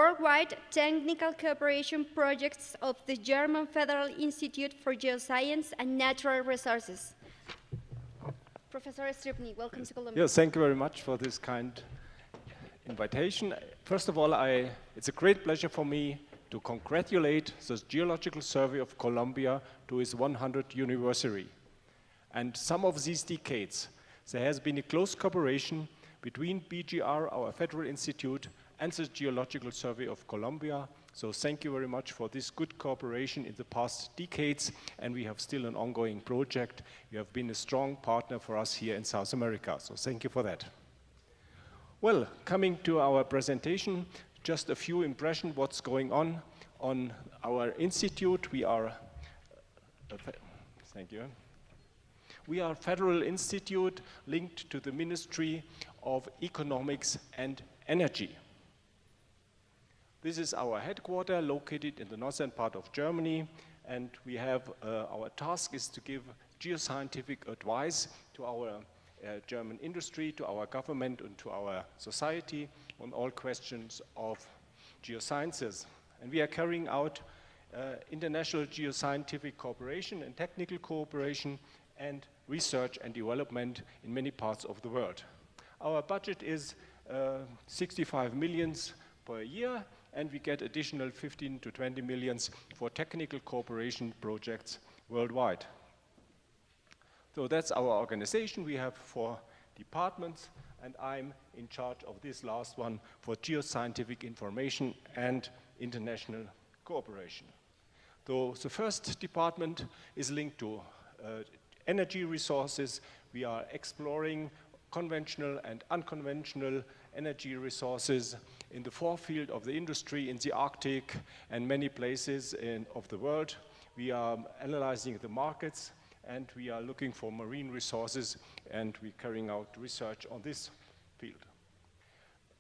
worldwide technical cooperation projects of the German Federal Institute for Geoscience and Natural Resources. Professor STRIBRNY, welcome to Colombia. Yes, thank you very much for this kind invitation. First of all, it's a great pleasure for me to congratulate the Geological Survey of Colombia to its 100th anniversary. And some of these decades, there has been a close cooperation between BGR, our federal institute, and the Geological Survey of Colombia. So thank you very much for this good cooperation in the past decades, and we have still an ongoing project. You have been a strong partner for us here in South America, so thank you for that. Well, coming to our presentation, just a few impressions what's going on our institute. We are, thank you. We are a federal institute linked to the Ministry of Economics and Energy. This is our headquarters located in the northern part of Germany, and we have our task is to give geoscientific advice to our German industry, to our government, and to our society on all questions of geosciences. And we are carrying out international geoscientific cooperation and technical cooperation and research and development in many parts of the world. Our budget is 65 millions per year, and we get additional 15 to 20 millions for technical cooperation projects worldwide. So that's our organization. We have 4 departments, and I'm in charge of this last one for geoscientific information and international cooperation. So the first department is linked to energy resources. We are exploring conventional and unconventional energy resources in the field of the industry, in the Arctic, and many places of the world. We are analyzing the markets, and we are looking for marine resources, and we're carrying out research on this field.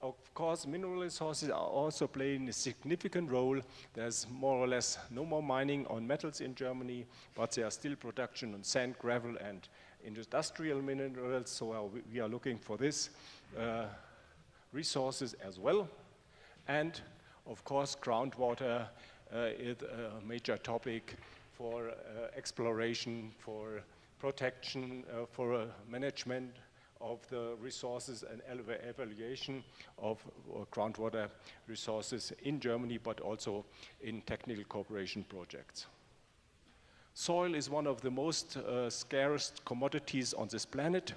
Of course, mineral resources are also playing a significant role. There's more or less no more mining on metals in Germany, but there are still production on sand, gravel, and industrial minerals, so we are looking for this resources as well. And of course, groundwater is a major topic for exploration, for protection, for management of the resources and evaluation of groundwater resources in Germany, but also in technical cooperation projects. Soil is one of the most scarce commodities on this planet.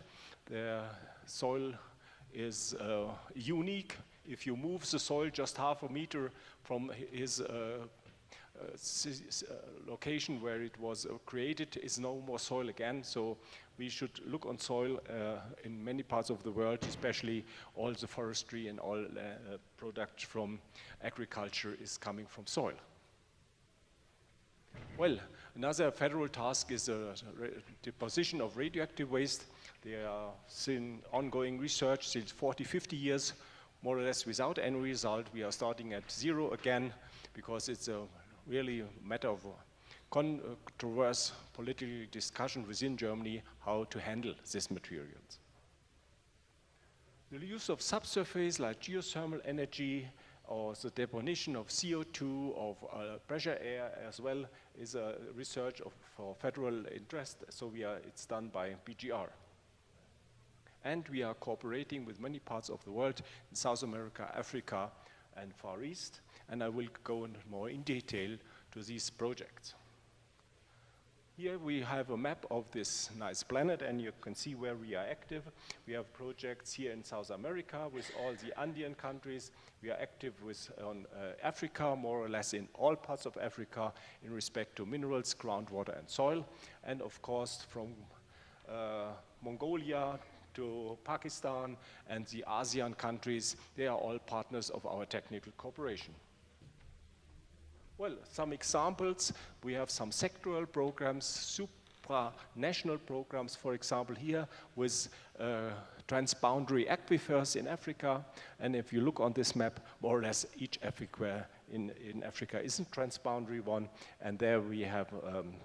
The soil is unique. If you move the soil just half a meter from his location where it was created, is no more soil again. So we should look on soil in many parts of the world, especially all the forestry and all product from agriculture is coming from soil. Well, another federal task is the deposition of radioactive waste. There are ongoing research since 40, 50 years, more or less without any result. We are starting at 0 again, because it's a really matter of controversial political discussion within Germany how to handle these materials. The use of subsurface like geothermal energy or the deposition of CO2, of pressure air as well, is a research for federal interest, so it's done by BGR. And we are cooperating with many parts of the world, in South America, Africa, and Far East, and I will go more in detail to these projects. Here we have a map of this nice planet, and you can see where we are active. We have projects here in South America with all the Andean countries. We are active on Africa, more or less in all parts of Africa, in respect to minerals, groundwater, and soil. And of course, from Mongolia to Pakistan and the ASEAN countries, they are all partners of our technical cooperation. Well, some examples. We have some sectoral programs, supranational programs, for example, here with transboundary aquifers in Africa. And if you look on this map, more or less each aquifer in Africa is a transboundary one. And there we have,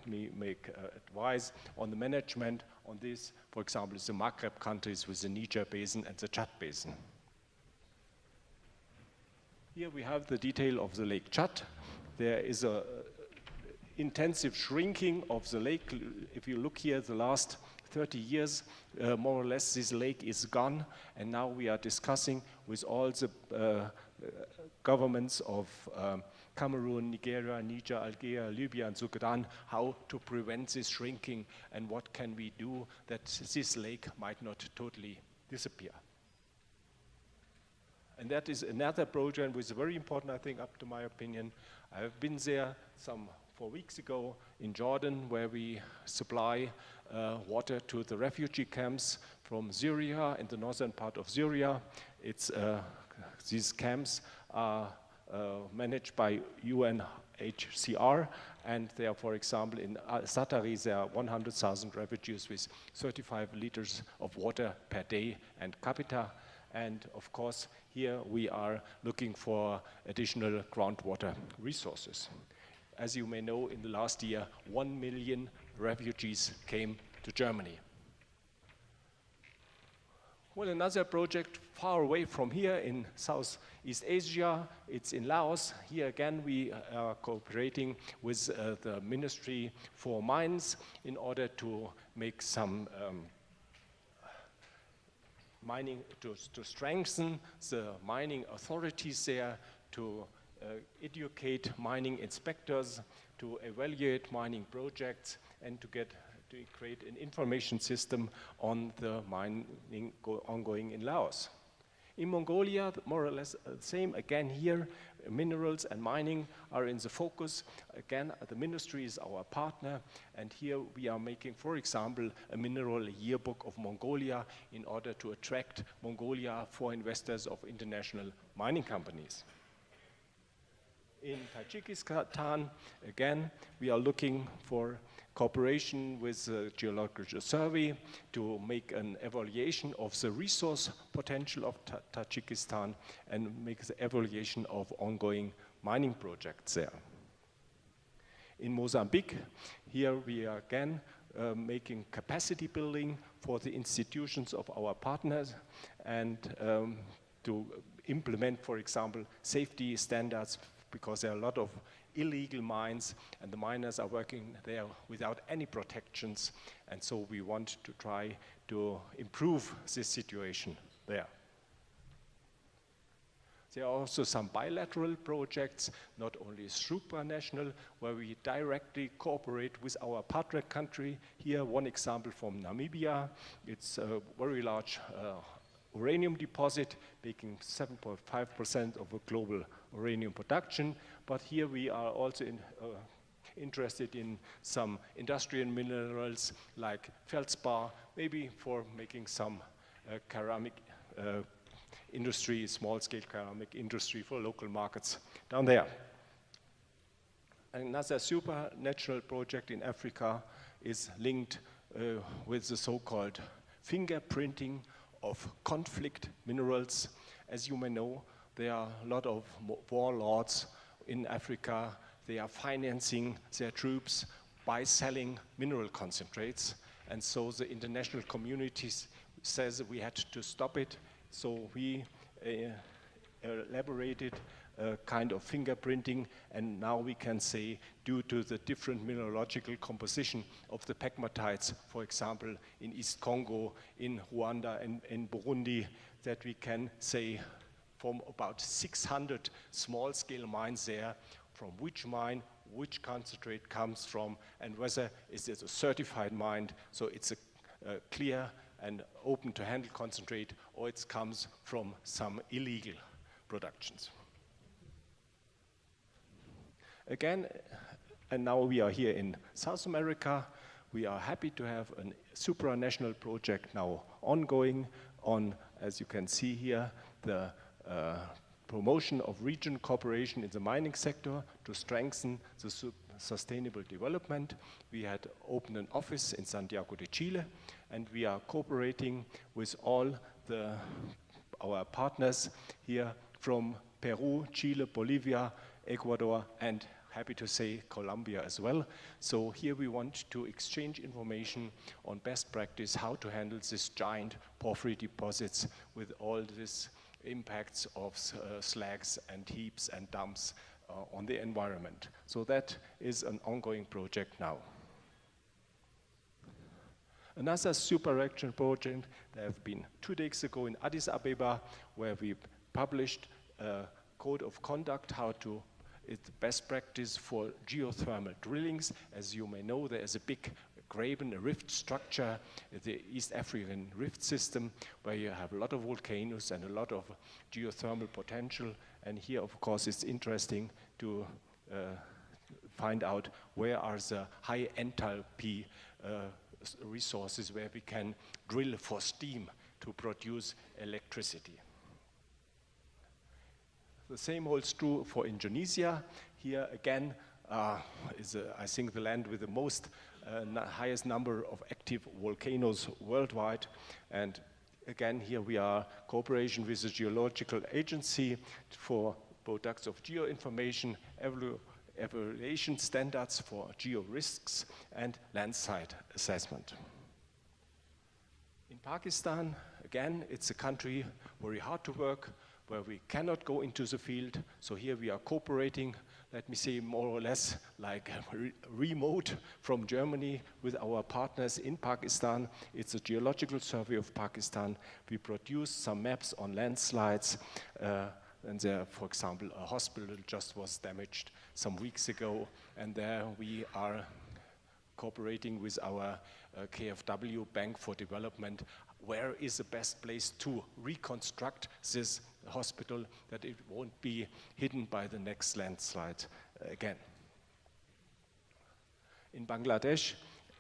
we make advice on the management on this. For example, it's the Maghreb countries with the Niger Basin and the Chad Basin. Here we have the detail of the Lake Chad. There is a intensive shrinking of the lake. If you look here, the last 30 years, more or less, this lake is gone. And now we are discussing with all the governments of Cameroon, Nigeria, Niger, Algeria, Libya, and Sudan, how to prevent this shrinking and what can we do that this lake might not totally disappear. And that is another project which is very important, I think, up to my opinion. I have been there some 4 weeks ago in Jordan, where we supply water to the refugee camps from Syria, in the northern part of Syria. These camps are managed by UNHCR, and they are, for example, in Satari, there are 100,000 refugees with 35 liters of water per day and capita. And of course, here we are looking for additional groundwater resources. As you may know, in the last year, 1 million refugees came to Germany. Well, another project far away from here in Southeast Asia, it's in Laos. Here again, we are cooperating with the Ministry for Mines in order to make some mining, to strengthen the mining authorities there, to educate mining inspectors, to evaluate mining projects, and to create an information system on the mining ongoing in Laos. In Mongolia, more or less the same. Again here, minerals and mining are in the focus. Again, the ministry is our partner, and here we are making, for example, a mineral yearbook of Mongolia in order to attract Mongolia for investors of international mining companies. In Tajikistan, again, we are looking for cooperation with the Geological Survey to make an evaluation of the resource potential of Tajikistan and make the evaluation of ongoing mining projects there. In Mozambique, here we are again making capacity building for the institutions of our partners and to implement, for example, safety standards, because there are a lot of illegal mines and the miners are working there without any protections, and so we want to try to improve this situation there. There are also some bilateral projects, not only supranational, where we directly cooperate with our partner country. Here, one example from Namibia. It's a very large uranium deposit, making 7.5% of the global uranium production. But here we are also interested in some industrial minerals like feldspar, maybe for making some ceramic industry, small-scale ceramic industry for local markets down there. Another supernatural project in Africa is linked with the so-called fingerprinting of conflict minerals. As you may know, there are a lot of warlords in Africa. They are financing their troops by selling mineral concentrates. And so the international community says we had to stop it. So we elaborated a kind of fingerprinting, and now we can say, due to the different mineralogical composition of the pegmatites, for example, in East Congo, in Rwanda, and in Burundi, that we can say from about 600 small-scale mines there, from which mine, which concentrate comes from, and whether is it a certified mine, so it's a clear and open to handle concentrate, or it comes from some illegal productions. Again, and now we are here in South America. We are happy to have a supranational project now ongoing on, as you can see here, the promotion of regional cooperation in the mining sector to strengthen the sustainable development. We had opened an office in Santiago de Chile, and we are cooperating with all our partners here from Peru, Chile, Bolivia, Ecuador, and happy to say Colombia as well. So here we want to exchange information on best practice, how to handle these giant porphyry deposits with all these impacts of slags and heaps and dumps on the environment. So that is an ongoing project now. Another super action project, there have been 2 days ago in Addis Ababa, where we published a code of conduct, how to, it's best practice for geothermal drillings. As you may know, there is a big graben, a rift structure, the East African rift system, where you have a lot of volcanoes and a lot of geothermal potential. And here, of course, it's interesting to find out where are the high enthalpy resources where we can drill for steam to produce electricity. The same holds true for Indonesia. Here again is, I think, the land with the most highest number of active volcanoes worldwide. And again, here we are cooperation with the Geological Agency for products of geoinformation, evaluation standards for geo-risks, and landslide assessment. In Pakistan, again, it's a country very hard to work, where we cannot go into the field. So here we are cooperating, let me say, more or less like remote from Germany with our partners in Pakistan. It's a geological survey of Pakistan. We produce some maps on landslides. And there, for example, a hospital just was damaged some weeks ago, and there we are cooperating with our KfW Bank for Development. Where is the best place to reconstruct this hospital, that it won't be hidden by the next landslide again? In Bangladesh,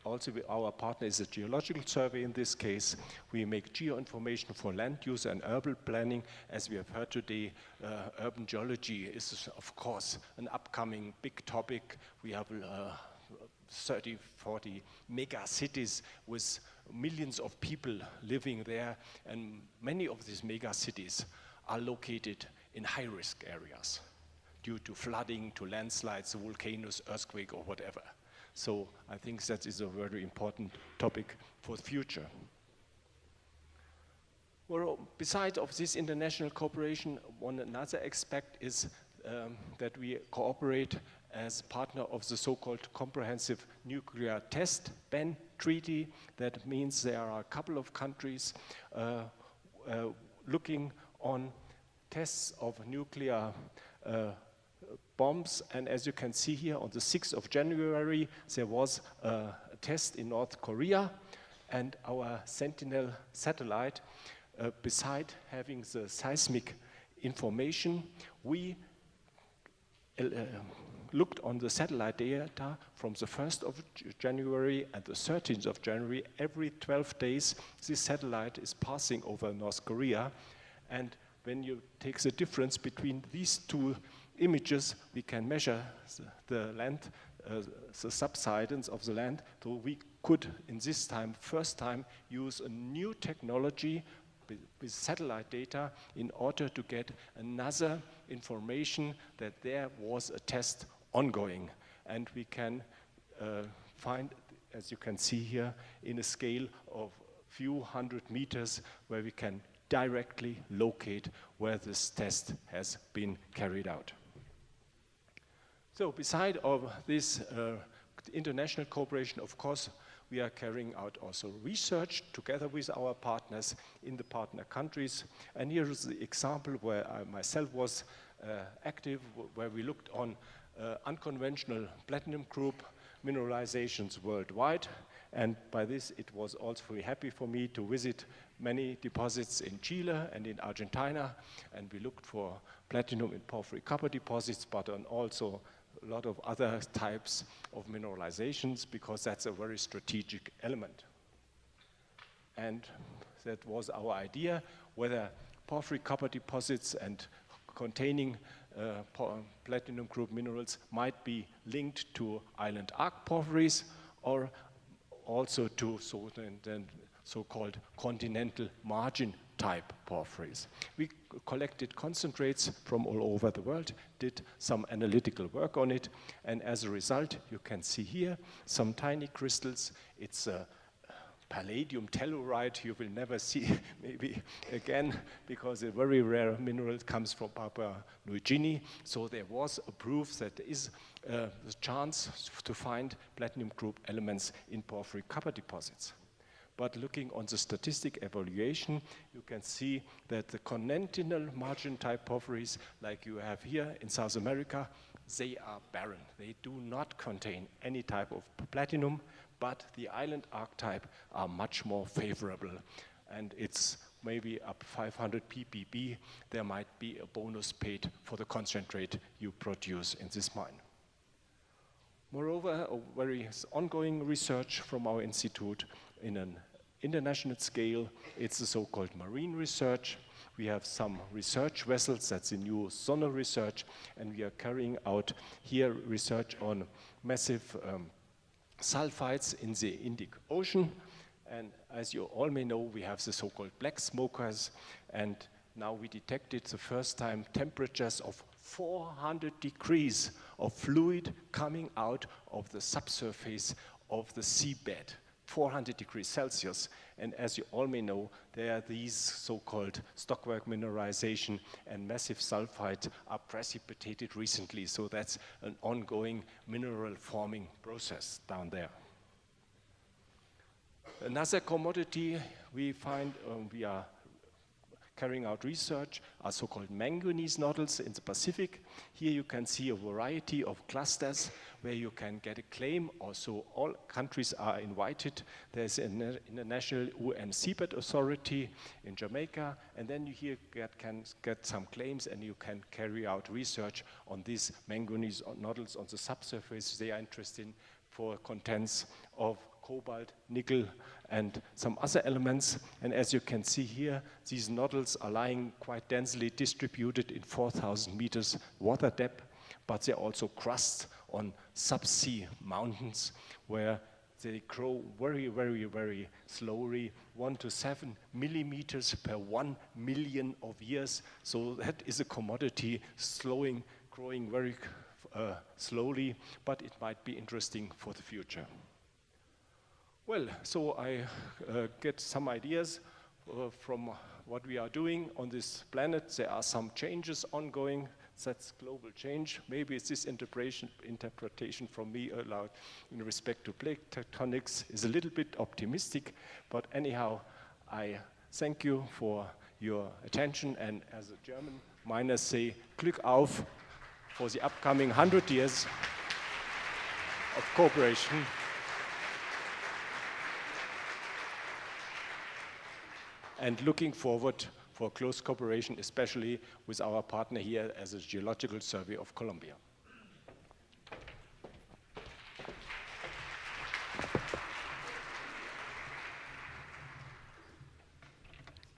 also our partner is a geological survey in this case. We make geoinformation for land use and urban planning. As we have heard today, urban geology is, of course, an upcoming big topic. We have 30, 40 mega cities with millions of people living there, and many of these mega cities are located in high-risk areas due to flooding, to landslides, volcanoes, earthquake, or whatever. So I think that is a very important topic for the future. Well, besides of this international cooperation, another aspect is that we cooperate as partner of the so-called Comprehensive Nuclear Test Ban Treaty. That means there are a couple of countries looking on tests of nuclear bombs, and as you can see here, on the 6th of January, there was a test in North Korea, and our Sentinel satellite, beside having the seismic information, we looked on the satellite data from the 1st of January and the 13th of January. Every 12 days, this satellite is passing over North Korea, and when you take the difference between these two images, we can measure the land, the subsidence of the land. So we could, in this time, first time, use a new technology with satellite data in order to get another information that there was a test ongoing. And we can find, as you can see here, in a scale of few hundred meters, where we can directly locate where this test has been carried out. So beside of this international cooperation, of course, we are carrying out also research together with our partners in the partner countries. And here is the example where I myself was active, where we looked on unconventional platinum group mineralizations worldwide. And by this, it was also very happy for me to visit many deposits in Chile and in Argentina. And we looked for platinum in porphyry copper deposits, but on also a lot of other types of mineralizations, because that's a very strategic element. And that was our idea, whether porphyry copper deposits and containing platinum group minerals might be linked to island arc porphyries, or also to so-called continental margin type porphyries. We collected concentrates from all over the world, did some analytical work on it, and as a result, you can see here some tiny crystals. It's palladium telluride you will never see maybe again, because a very rare mineral comes from Papua New Guinea. So there was a proof that there is a chance to find platinum group elements in porphyry copper deposits. But looking on the statistic evaluation, you can see that the continental margin type porphyries, like you have here in South America, they are barren. They do not contain any type of platinum, but the island archetype are much more favorable. And it's maybe up 500 ppb, there might be a bonus paid for the concentrate you produce in this mine. Moreover, a very ongoing research from our institute in an international scale, it's the so-called marine research. We have some research vessels, that's the new sonar research, and we are carrying out here research on massive sulfides in the Indic Ocean. And as you all may know, we have the so-called black smokers, and now we detected the first time temperatures of 400 degrees of fluid coming out of the subsurface of the seabed, 400 degrees Celsius. And as you all may know, there are these so-called stockwork mineralization, and massive sulfides are precipitated recently. So that's an ongoing mineral forming process down there. Another commodity we find, we are carrying out research, are so-called manganese nodules in the Pacific. Here you can see a variety of clusters where you can get a claim. Also, all countries are invited. There's an international UN seabed authority in Jamaica, and then you here can get some claims, and you can carry out research on these manganese nodules on the subsurface. They are interested for contents of cobalt, nickel, and some other elements. And as you can see here, these nodules are lying quite densely distributed in 4,000 meters water depth, but they're also crust on subsea mountains where they grow very, very, very slowly, 1 to 7 millimeters per 1 million of years. So that is a commodity growing very slowly, but it might be interesting for the future. Well, so I get some ideas from what we are doing on this planet. There are some changes ongoing. That's global change. Maybe it's this interpretation from me allowed in respect to plate tectonics is a little bit optimistic, but anyhow, I thank you for your attention, and as a German miners say, Glück auf for the upcoming 100 years of cooperation. And looking forward for close cooperation, especially with our partner here as a Geological Survey of Colombia.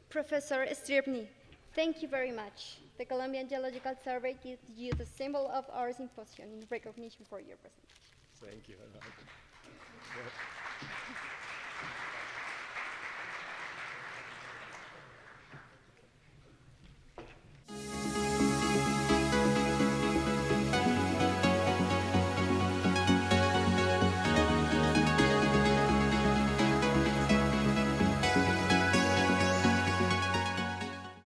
Professor STRIBRNY, thank you very much. The Colombian Geological Survey gives you the symbol of our symposium in recognition for your presentation. Thank you.